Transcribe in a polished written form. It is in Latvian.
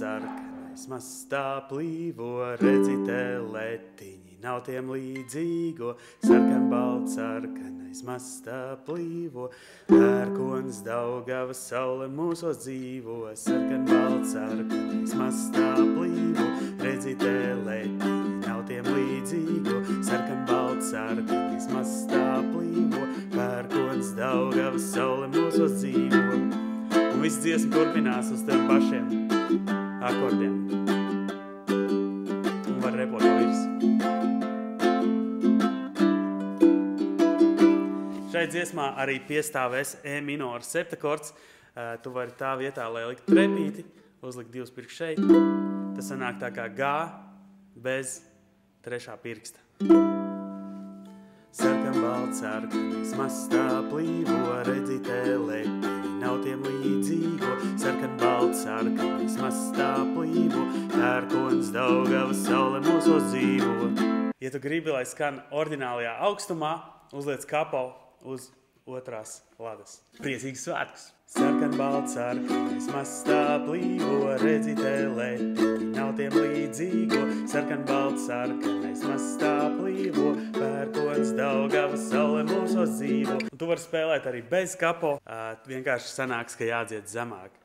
sarkanais mastā plīvo, redzi teletiņi, nav tiem līdzīgo. Sarkan balts sarkanais mastā plīvo, pērkons Daugava saule mūsos dzīvo. Sarkan balts sarkanais mastā plīvo, redzi teletiņi, nav tiem līdzīgo. Sarkan balts sarkanais mastā plīvo, pērkons Daugava saule mūsos dzīvo. Un viss dziesma turpinās uz tiem pašiem akordiem. Un var repot virs. Šai dziesmā arī piestāvēs E minora septakords. Tu vari tā vietā, lai likt trepīti, uzlikt divus pirkst šeit. Tas sanāk tā kā G bez trešā pirksta. Sarkan balts sarkanais mastā plīvo, redzi teletiņi, nav tiem līdzīgo. Sarkan balts sarkanais mastā plīvo, pērkons Daugava saule mūsos dzīvo. Ja tu gribi, lai skan ordinālajā augstumā, uzliec kapo uz otrās ladas. Priecīgs svētkus! Sarkan balts sarkanais mastā plīvo, redzi teletiņi, nav tiem līdzīgo. Sarkan balts sarkanais mastā plīvo, pērkons Daugava saule mūsos dzīvo. Un tu vari spēlēt arī bez kapo, vienkārši sanāks, ka jādzied zemāk.